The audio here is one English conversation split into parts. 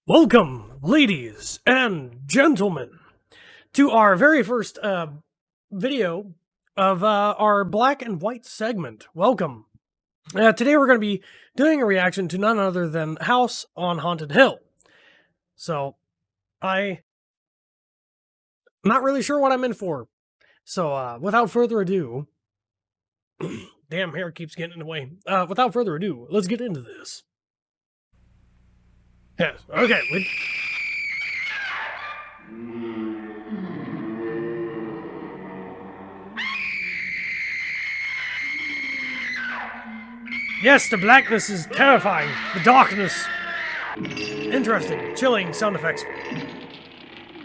Welcome, ladies and gentlemen, to our very first video of our black and white segment. Welcome. Today we're going to be doing a reaction to none other than House on Haunted Hill. So, I'm not really sure what I'm in for. So, without further ado, damn, hair keeps getting in the way. Without further ado, let's get into this. Yes, okay. Yes, the blackness is terrifying. The darkness. Interesting, chilling sound effects.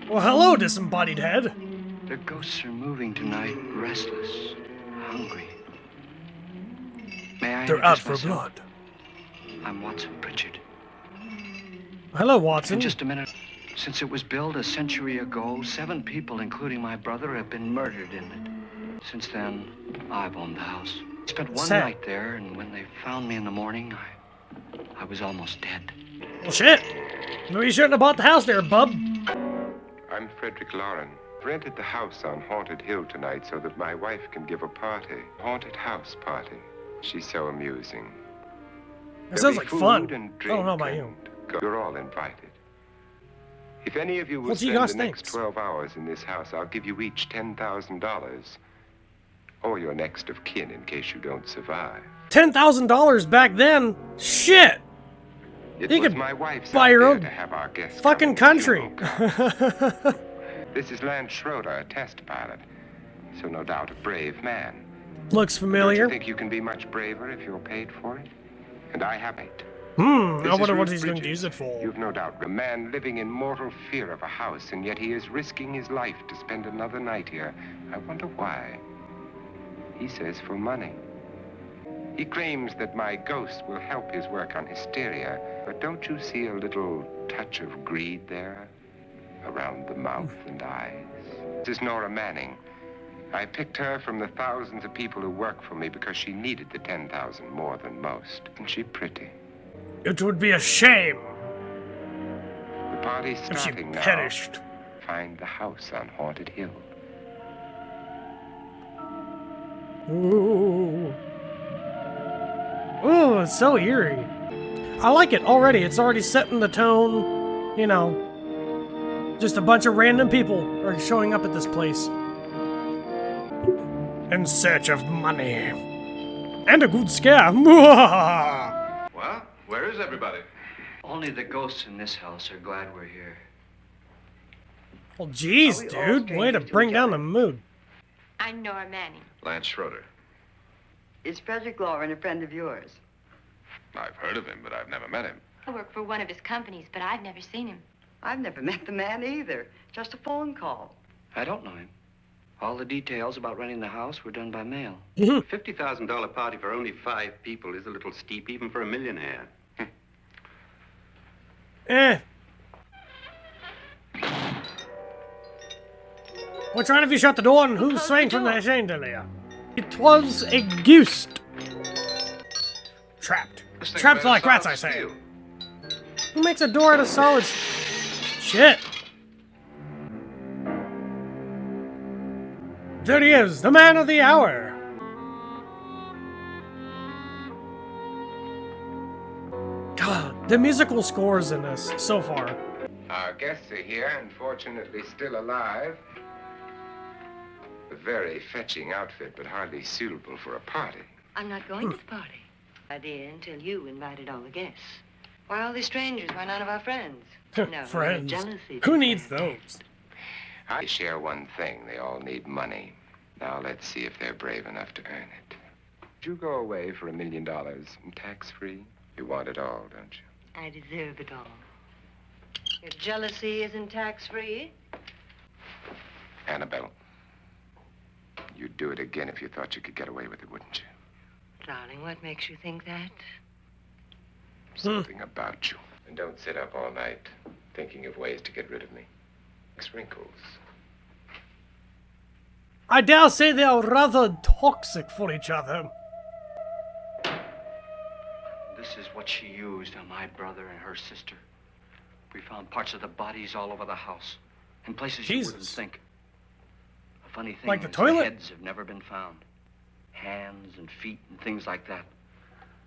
Well, hello, disembodied head. The ghosts are moving tonight, restless, hungry. May I They're out introduce for myself? blood. I'm Watson Pritchard. Hello, Watson. In just a minute. Since it was built a century ago, 7 people, including my brother, have been murdered in it. Since then, I've owned the house. Spent one Sad. night there, and when they found me in the morning, I was almost dead. Well, shit. Maybe you shouldn't have bought the house there, bub. I'm Frederick Lauren. Rented the house on Haunted Hill tonight so that my wife can give a party. Haunted house party. She's so amusing. That sounds like fun. And I don't know about drink you. and you're all invited. If any of you will Well, gee spend gosh, the next thanks. 12 hours in this house, I'll give you each $10,000. Or your next of kin in case you don't survive. $10,000 back then? Shit! It You was could my wife's buy your idea own to have our guests fucking come in country. Leesburg. This is Lance Schroeder, a test pilot. So no doubt a brave man. Looks Don't familiar. you think you can be much braver if you're paid for it? And I have it. I This is wonder what Ruth he's going to Bridges. use it for. You've no doubt a man living in mortal fear of a house, and yet he is risking his life to spend another night here. I wonder why. He says for money. He claims that my ghost will help his work on hysteria, but don't you see a little touch of greed there? Around the mouth and eyes. This is Nora Manning. I picked her from the thousands of people who work for me because she needed the 10,000 more than most. Isn't she pretty? It would be a shame The party's if she starting now. perished. Find the house on Haunted Hill. Ooh. Ooh, it's so eerie. I like it already. It's already setting the tone. You know, just a bunch of random people are showing up at this place in search of money and a good scare. Well, where is everybody? Only the ghosts in this house are glad we're here. Well, geez, Are we all dude, way to strangers to bring each down the other? mood. I'm Nora Manning. Lance Schroeder. Is Frederick Lauren a friend of yours? I've heard of him, but I've never met him. I work for one of his companies, but I've never seen him. I've never met the man either. Just a phone call. I don't know him. All the details about renting the house were done by mail. $50,000 party for only 5 people is a little steep, even for a millionaire. Eh. Which one of you shut the door and who sang from the chandelier? It was a ghost. Trapped. This thing's Trapped made of like rats, I solid say. steel. Who makes a door out of solid shit? There he is, the man of the hour. God, the musical scores in this so far. Our guests are here, unfortunately still alive. A very fetching outfit, but hardly suitable for a party. I'm not going to the party. Idea until you invited all the guests. Why all these strangers? Why none of our friends? No, Friends. jealousy. Who needs those? I share one thing. They all need money. Now let's see if they're brave enough to earn it. Would you go away for $1 million and tax-free? You want it all, don't you? I deserve it all. Your jealousy isn't tax-free. Annabelle, you'd do it again if you thought you could get away with it, wouldn't you? Darling, what makes you think that? Something about you. And don't sit up all night thinking of ways to get rid of me. Wrinkles. I dare say they are rather toxic for each other. This is what she used on my brother and her sister. We found parts of the bodies all over the house, in places you wouldn't Jesus. think. The funny thing Like the is toilet? heads have never been found. Hands and feet and things like that.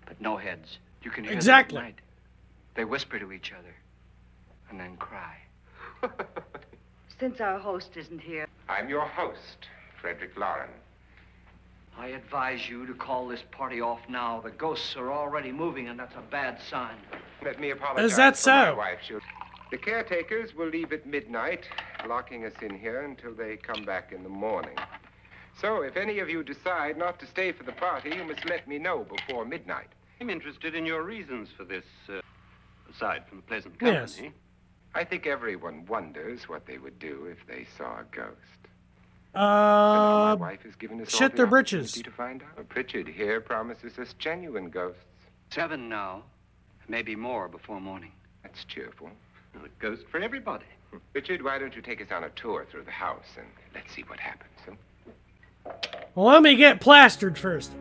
But no heads. You can hear Exactly. them at night. They whisper to each other and then cry. Since our host isn't here, I'm your host, Frederick Lauren. I advise you to call this party off now. The ghosts are already moving, and that's a bad sign. Let me apologize Is that for my so? wife. The caretakers will leave at midnight, locking us in here until they come back in the morning. So if any of you decide not to stay for the party, you must let me know before midnight. I'm interested in your reasons for this, aside from the pleasant Yes. company. I think everyone wonders what they would do if they saw a ghost. And now my wife has given us all shit the their britches. opportunity to find out. Pritchard here promises us genuine ghosts. 7 now, maybe more before morning. That's cheerful. A ghost for everybody. Richard, why don't you take us on a tour through the house and let's see what happens, huh? Well, let me get plastered first.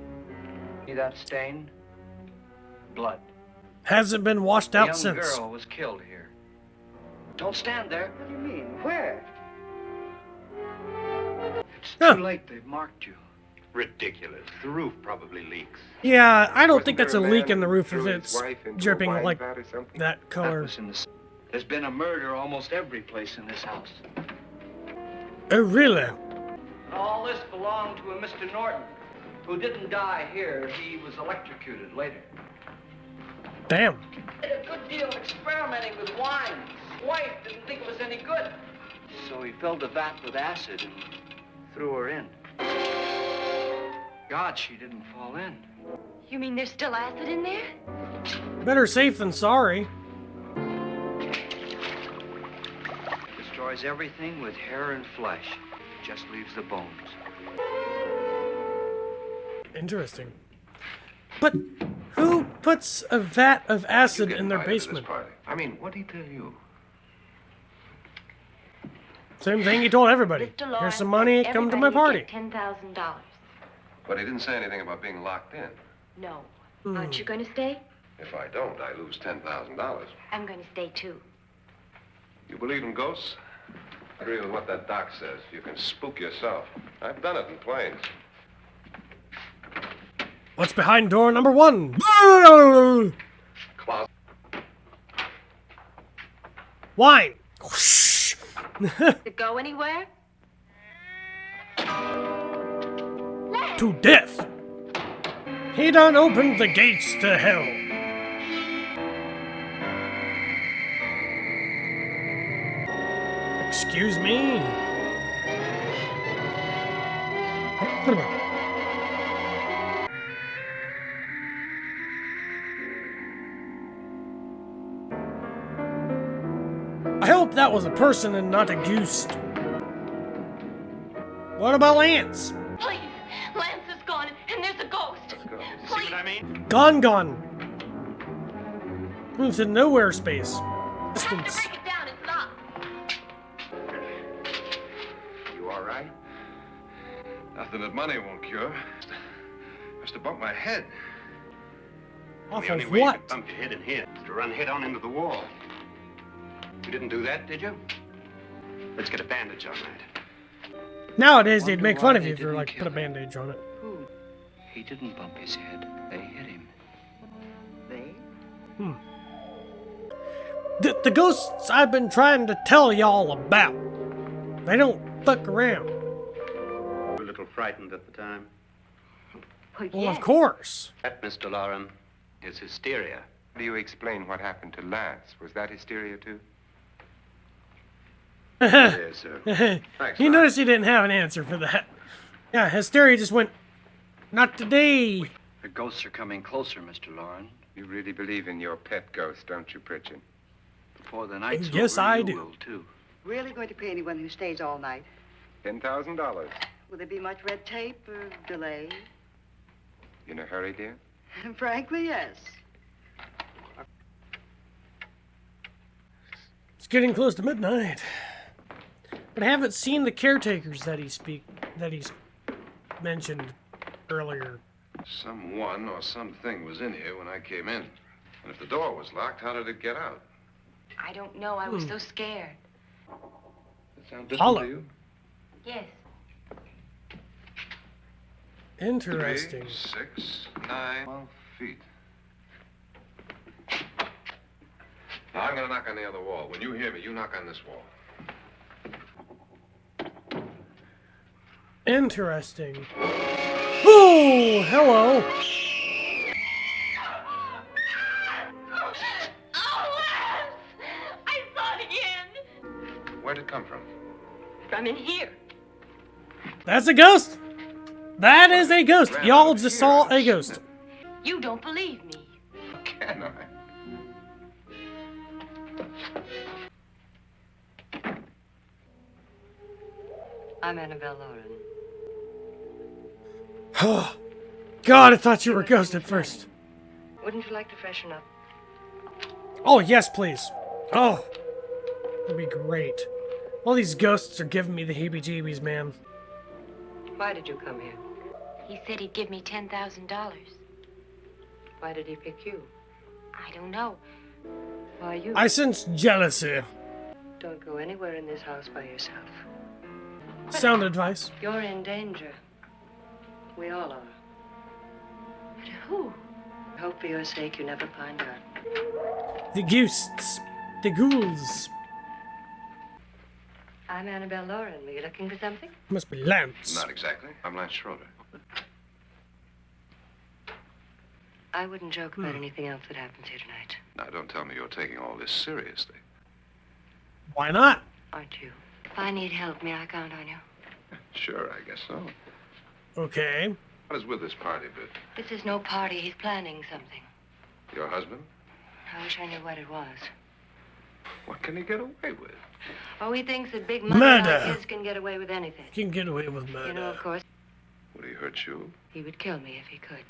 See that stain? Blood. Hasn't been washed A out young since. girl was killed here. Don't stand there. what do you mean? Where? It's Huh. too late. They've marked you. Ridiculous. The roof probably leaks. Yeah, I don't Wasn't think that's a there leak man in the who roof threw if his it's wife into a dripping wine like vat or something? that That color. was in the... There's been a murder almost every place in this house. Oh, really? All this belonged to a Mr. Norton, who didn't die here. He was electrocuted later. Damn. Did a good deal of experimenting with wine. His wife didn't think it was any good. So he filled the vat with acid and threw her in. God, she didn't fall in. You mean there's still acid in there? Better safe than sorry. Destroys everything with hair and flesh. Just leaves the bones. Interesting. But who puts a vat of You acid get in their invited to this basement? party. I mean, what did he tell you? Same thing he told everybody. Mr. Lawrence Here's some money, said come to my everybody party. would get $10,000. But he didn't say anything about being locked in. No. Hmm. Aren't you going to stay? If I don't, I lose $10,000. I'm going to stay too. You believe in ghosts? I agree with what that doc says. You can spook yourself. I've done it in planes. What's behind door number 1? Closet. Wine. To go anywhere? To death. He done opened the gates to hell. Excuse me. I hope that was a person and not a goose. What about Lance? Please. Lance is gone and there's a ghost. You see what I mean? Gone. Moves in nowhere space. Distance. Break it down. It's locked. You all right? Nothing that money won't cure. Must have bumped my head. Off The only of way you what? could bump your head in here is to run head on into the wall. You didn't do that, did you? Let's get a bandage on that. Nowadays they'd Wonder make why fun of they you if you didn't like kill put a him. bandage on it. Who? He didn't bump his head. They hit him. They? The ghosts I've been trying to tell y'all about. They don't fuck around. You were a little frightened at the time. Well, of course. That, Mr. Lauren, is hysteria. Do you explain what happened to Lance? Was that hysteria too? Yes, sir. Thanks, You Doc. notice he didn't have an answer for that. Yeah, hysteria just went, not today. The ghosts are coming closer, Mr. Lauren. You really believe in your pet ghost, don't you, Pritchard? Before the night's Yes, over, I you do. will, too. Really going to pay anyone who stays all night? $10,000. Will there be much red tape or delay? In a hurry, dear? Frankly, yes. It's getting close to midnight. But I haven't seen the caretakers that he's mentioned earlier. Someone or something was in here when I came in. And if the door was locked, how did it get out? I don't know. I was so scared. That sound different Hollow. to you? Yes. Interesting. 3, 6, 9, 12 feet. Now, I'm going to knock on the other wall. When you hear me, you knock on this wall. Interesting. Oh, hello. I saw it again. Where'd it come from? From in here. That's a ghost. That is a ghost. Ran Y'all out just here. saw I've a seen ghost. it. You don't believe me. How can I? I'm Annabelle Lauren. Oh, God, I thought you were a ghost at first. Wouldn't you like to freshen up? Oh, yes, please. Oh, that'd be great. All these ghosts are giving me the heebie-jeebies, man. Why did you come here? He said he'd give me $10,000. Why did he pick you? I don't know. Why you? I sense jealousy. Don't go anywhere in this house by yourself. Sound advice. You're in danger. We all are. But who? I hope for your sake you never find out. The ghosts. The ghouls. I'm Annabelle Lauren. Were you looking for something? Must be Lance. Not exactly. I'm Lance Schroeder. I wouldn't joke about anything else that happens here tonight. Now, don't tell me you're taking all this seriously. Why not? Aren't you? If I need help, may I count on you? Sure, I guess so. Okay. What is with this party bit? This is no party. He's planning something. Your husband? I wish I knew what it was. What can he get away with? Oh, he thinks that big money Murder. like his can get away with anything. You can get away with You know, murder. of course, Would he hurt you? he would kill me if he could.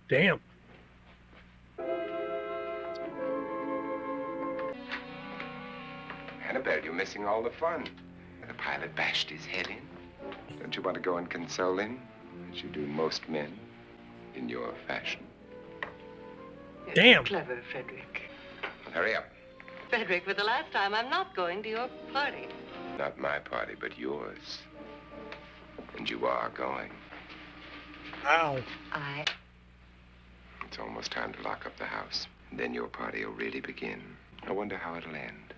Damn. Annabelle, you're missing all the fun. The pilot bashed his head in. Don't you want to go and console him, as you do most men, in your fashion? You're Damn. clever, Frederick. Hurry up. Frederick, for the last time, I'm not going to your party. Not my party, but yours. And you are going. Ow. It's almost time to lock up the house. And then your party will really begin. I wonder how it'll end.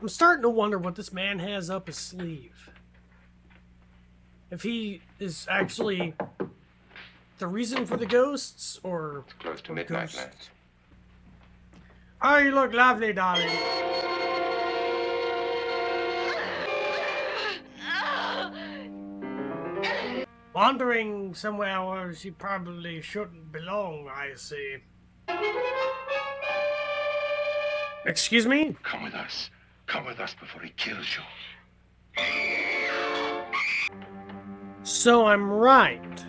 I'm starting to wonder what this man has up his sleeve. If he is actually the reason for the ghosts, or... It's close to or midnight, ghosts. Lance. Oh, you look lovely, darling. Wandering somewhere where she probably shouldn't belong, I see. Excuse me? Come with us. Come with us before he kills you. So I'm right.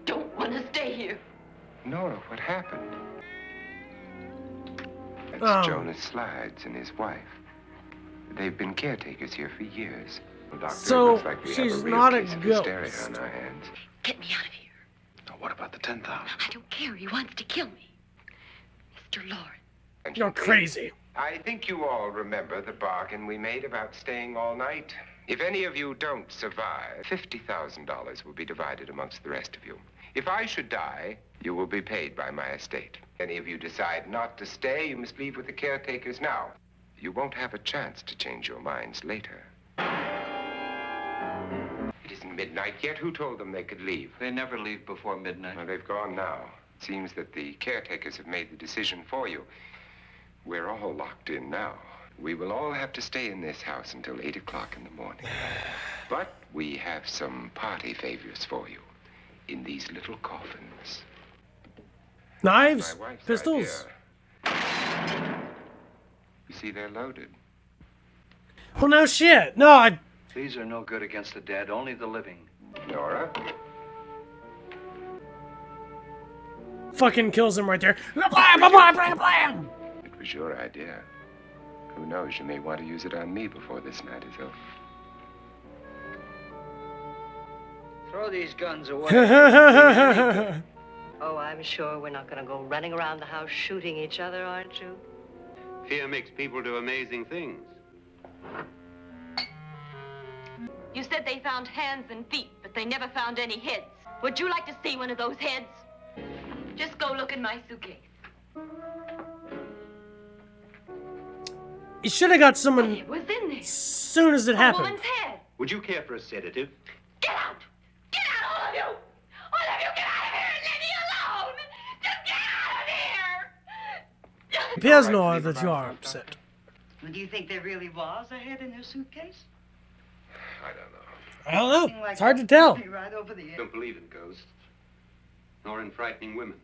Don't want to stay here. Nora, what happened? That's Oh. Jonas Slides and his wife. They've been caretakers here for years. Well, Doctor, So, it looks like we have she's a real not a case of hysteria ghost. on our hands. Get me out of here. Now, what about the 10,000? I don't care. He wants to kill me. Mr. Lauren. And You're crazy. I think you all remember the bargain we made about staying all night. If any of you don't survive, $50,000 will be divided amongst the rest of you. If I should die, you will be paid by my estate. Any of you decide not to stay, you must leave with the caretakers now. You won't have a chance to change your minds later. It isn't midnight yet. Who told them they could leave? They never leave before midnight. Well, they've gone now. It seems that the caretakers have made the decision for you. We're all locked in now. We will all have to stay in this house until 8 o'clock in the morning. But we have some party favors for you in these little coffins. Knives? My wife's Pistols? idea. You see, they're loaded. Well, no shit. No, I... These are no good against the dead, only the living. Nora? Fucking kills him right there. Blam, blam, blam, blam, blam. It was your idea. Who knows, you may want to use it on me before this night is over. Throw these guns away. Oh, I'm sure we're not going to go running around the house shooting each other, aren't you? Fear makes people do amazing things. You said they found hands and feet, but they never found any heads. Would you like to see one of those heads? Just go look in my suitcase. You should have got someone It was in there. as soon as it A happened. woman's head. Would you care for a sedative? Get out! Get out, all of you! All of you, get out of here and leave me alone! Just get out of here! Appears now that you are upset. Well, do you think there really was a head in their suitcase? I don't know. I don't know. Something like It's hard to that tell. put me right over the I edge. don't believe in ghosts, nor in frightening women.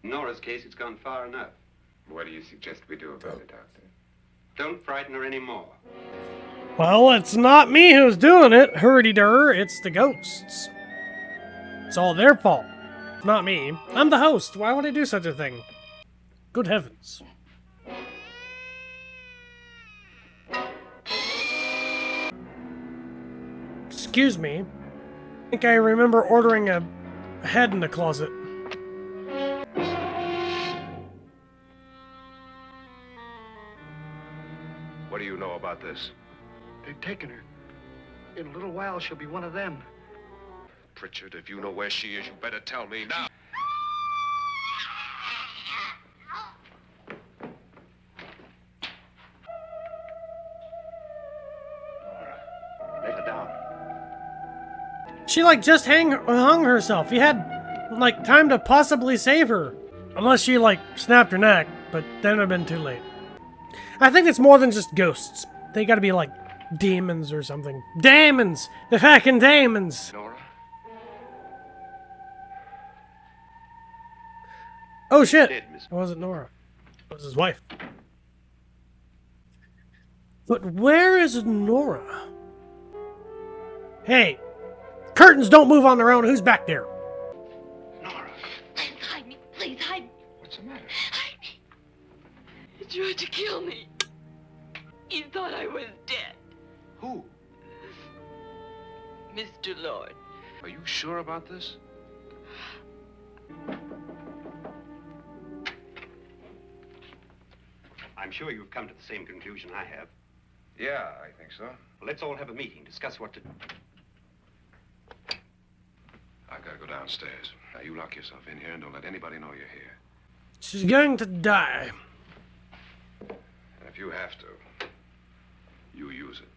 In Nora's case, it's gone far enough. What do you suggest we do about it, Doctor? Don't frighten her anymore. Well, it's not me who's doing it, hurdy-dur. It's the ghosts. It's all their fault. It's not me. I'm the host. Why would I do such a thing? Good heavens. Excuse me. I think I remember ordering a head in the closet. What do you know about this? They've taken her. In a little while, she'll be one of them. Pritchard, if you know where she is, you better tell me now. Let her down. She, like, just hung herself. You had, like, time to possibly save her. Unless she, like, snapped her neck, but then it would have been too late. I think it's more than just ghosts. They gotta be, like, demons or something. Demons! The fucking demons! Nora? Oh, shit! Dead, miss. It wasn't Nora. It was his wife. But where is Nora? Hey! Curtains don't move on their own. Who's back there? Nora? Hide me, please, hide me. What's the matter? Hide me. He tried to kill me. He thought I was dead. Who? Mr. Lord. Are you sure about this? I'm sure you've come to the same conclusion I have. Yeah, I think so. Well, let's all have a meeting, discuss what to do. I've got to go downstairs. Now, you lock yourself in here and don't let anybody know you're here. She's going to die. And if you have to, you use it.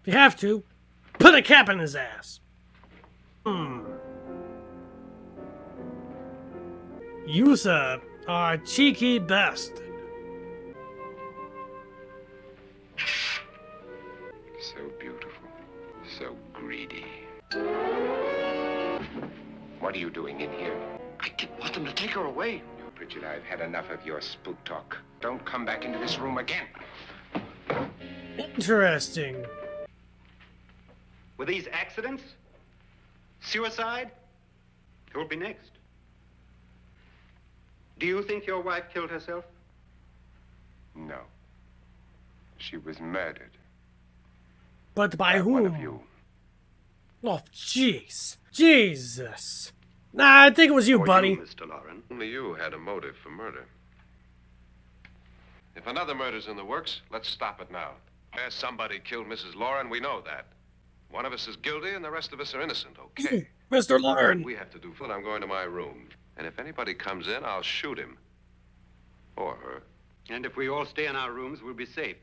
If you have to, put a cap in his ass. You, sir, are a cheeky bastard. So beautiful. So greedy. What are you doing in here? I didn't want them to take her away. Pritchard, I've had enough of your spook talk. Don't come back into this room again. Interesting. Were these accidents? Suicide? Who'll be next? Do you think your wife killed herself? No. She was murdered. But by One of whom? you. Oh, jeez. Jesus. Nah, I think it was you, Or buddy. you, Mr. Lauren? Only you had a motive for murder. If another murder's in the works, let's stop it now. Yes, somebody killed Mrs. Lauren, we know that. One of us is guilty and the rest of us are innocent, okay? Mr. Lauren. We have to do, I'm going to my room. And if anybody comes in, I'll shoot him. Or her. And if we all stay in our rooms, we'll be safe.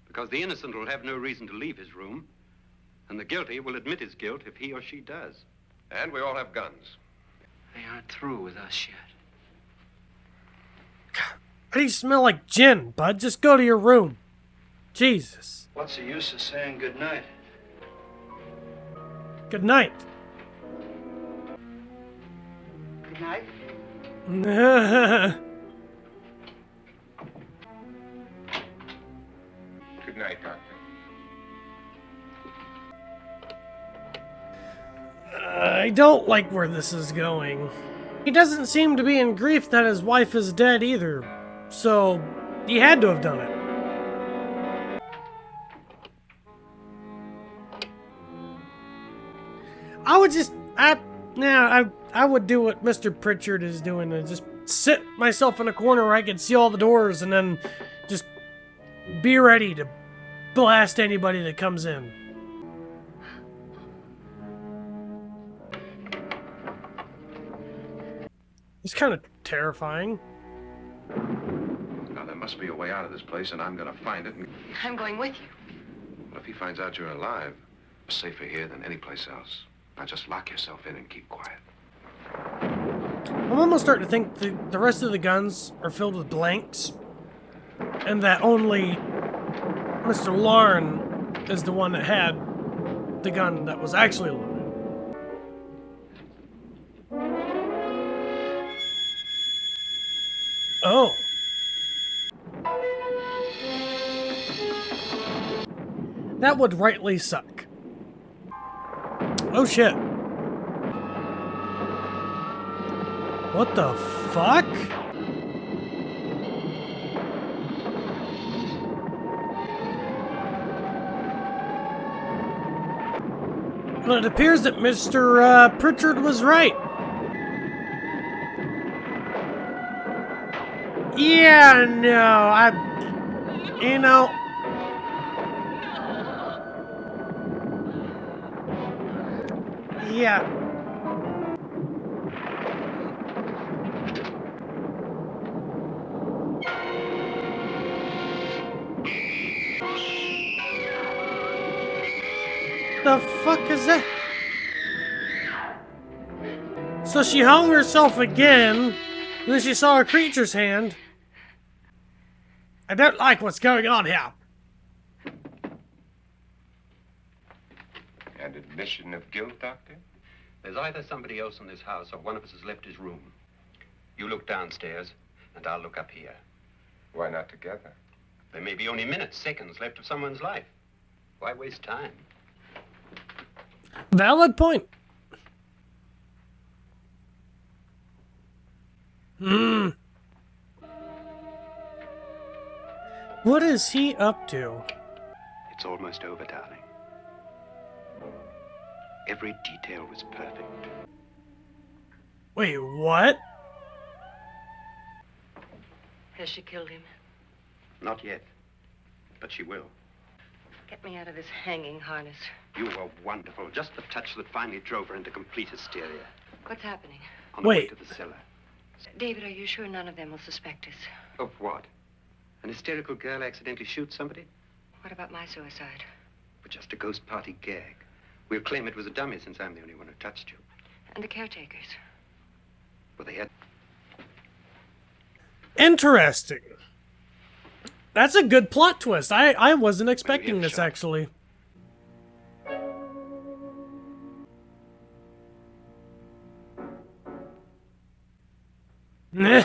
Because the innocent will have no reason to leave his room. And the guilty will admit his guilt if he or she does. And we all have guns. They aren't through with us yet. Why do you smell like gin, bud? Just go to your room. Jesus. What's the use of saying goodnight? Good night. Good night. Good night, Doctor. I don't like where this is going. He doesn't seem to be in grief that his wife is dead either. So, he had to have done it. I would just... Yeah, I would do what Mr. Pritchard is doing and just sit myself in a corner where I can see all the doors and then just be ready to blast anybody that comes in. It's kind of terrifying. Now, there must be a way out of this place, and I'm gonna find it. I'm going with you. Well, if he finds out you're alive, safer here than any place else. Now, just lock yourself in and keep quiet. I'm almost starting to think the rest of the guns are filled with blanks, and that only Mr. Lauren is the one that had the gun that was actually loaded. Oh. That would rightly suck. Oh shit. What the fuck? Well, it appears that Mr. Pritchard was right. Yeah, no, you know... Yeah. The fuck is that? So she hung herself again, and then she saw a creature's hand. I don't like what's going on here. An admission of guilt, Doctor? There's either somebody else in this house or one of us has left his room. You look downstairs, and I'll look up here. Why not together? There may be only minutes, seconds left of someone's life. Why waste time? Valid point. What is he up to? It's almost over, darling. Every detail was perfect. Wait, what? Has she killed him? Not yet, but she will. Get me out of this hanging harness. You were wonderful. Just the touch that finally drove her into complete hysteria. What's happening? On the way Wait. to the cellar. David, are you sure none of them will suspect us? Of what? An hysterical girl accidentally shoots somebody? What about my suicide? But just a ghost party gag. We'll claim it was a dummy since I'm the only one who touched you. And the caretakers? Well, they had... Interesting. That's a good plot twist. I wasn't expecting this, shot. actually. No.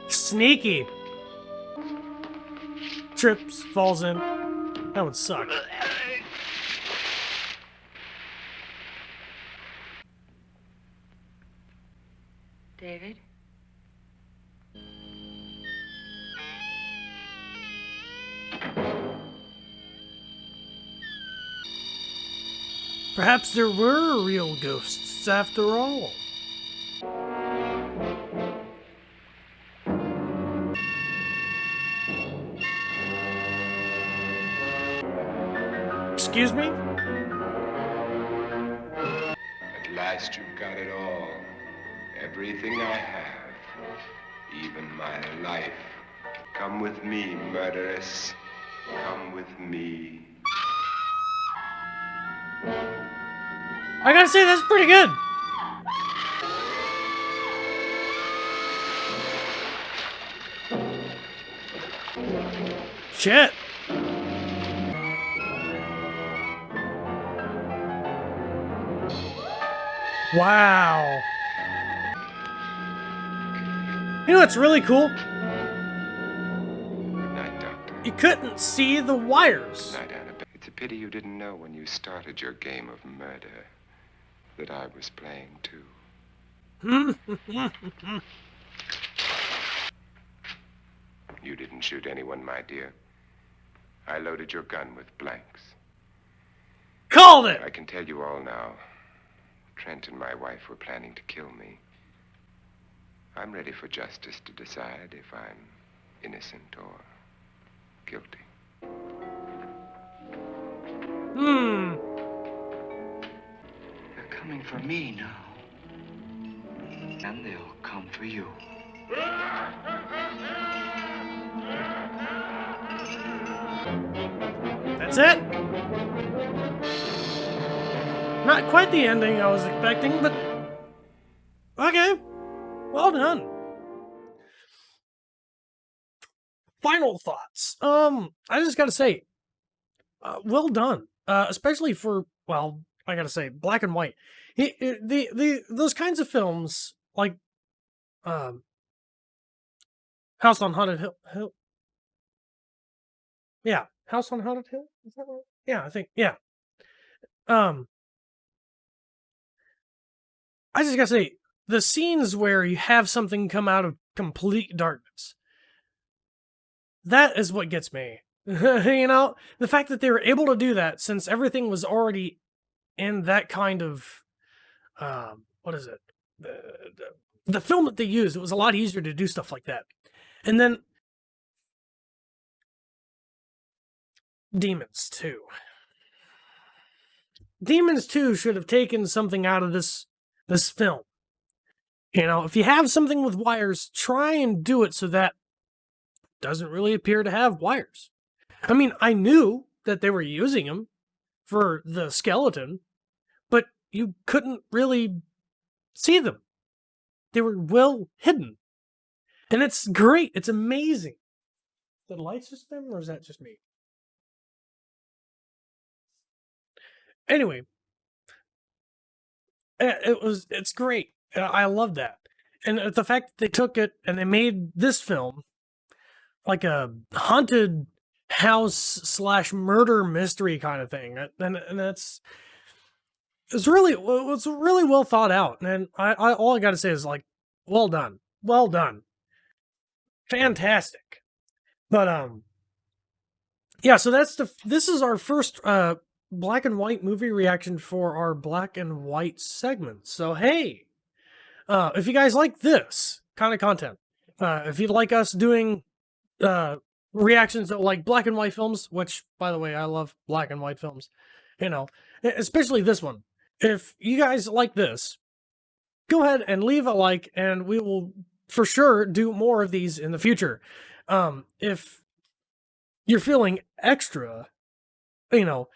Sneaky. Trips, falls in. That would suck. David? Perhaps there were real ghosts after all. Excuse me? At last you've got it all. Everything I have. Even my life. Come with me, murderess. Come with me. I gotta say, that's pretty good. Shit. Wow. You know what's really cool? Good night, Doctor. you couldn't see the wires. Night, Annabelle. It's a pity you didn't know when you started your game of murder that I was playing too. You didn't shoot anyone, my dear. I loaded your gun with blanks. Called it! I can tell you all now. Trent and my wife were planning to kill me. I'm ready for justice to decide if I'm innocent or guilty. They're coming for me now. And they'll come for you. That's it. Not quite the ending I was expecting, but okay. Well done. Final thoughts. I just gotta say, well done. Especially for, well, I gotta say, black and white. Those kinds of films, like, House on Haunted Hill. Yeah, House on Haunted Hill. Is that right? Yeah, I think. Yeah. I just gotta say, the scenes where you have something come out of complete darkness, that is what gets me. You know, the fact that they were able to do that since everything was already in that kind of, what is it? The film that they used, it was a lot easier to do stuff like that. And then Demons 2. Demons 2 should have taken something out of this film. You know, if you have something with wires, try and do it so that it doesn't really appear to have wires. I mean, I knew that they were using them for the skeleton, but you couldn't really see them. They were well hidden. And it's great. It's amazing. Did the lights just dim, or is that just me? Anyway, it's great. I love that. And the fact that they took it and they made this film like a haunted house / murder mystery kind of thing. And it's really well thought out. And I all I got to say is, like, well done. Well done. Fantastic. But yeah, so this is our first black and white movie reaction for our black and white segment. So hey, if you guys like this kind of content, if you'd like us doing reactions to like black and white films, which, by the way, I love black and white films, you know, especially this one. If you guys like this, go ahead and leave a like, and we will for sure do more of these in the future. If you're feeling extra, you know,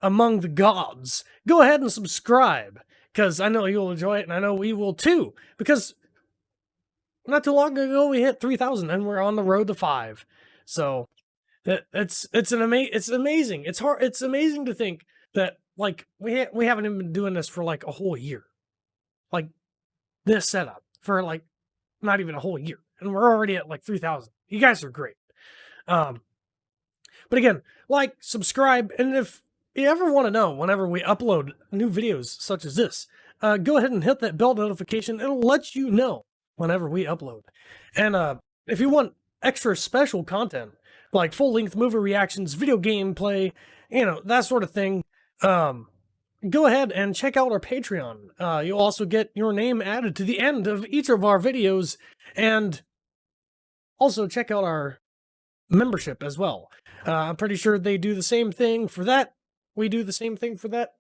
among the gods, go ahead and subscribe, because I know you'll enjoy it, and I know we will too, because not too long ago we hit 3,000 and we're on the road to 5. So it's amazing. It's amazing to think that, like, we haven't even been doing this for like a whole year, like this setup for like not even a whole year, and we're already at like 3,000. You guys are great. But again, like, subscribe, and if you ever want to know whenever we upload new videos such as this, go ahead and hit that bell notification. It'll let you know whenever we upload. And if you want extra special content, like full-length movie reactions, video gameplay, you know, that sort of thing, go ahead and check out our Patreon. You'll also get your name added to the end of each of our videos, and also check out our membership as well. I'm pretty sure they do the same thing for that. We do the same thing for that.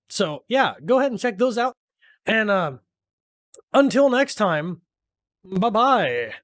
So yeah, go ahead and check those out. And until next time, bye-bye.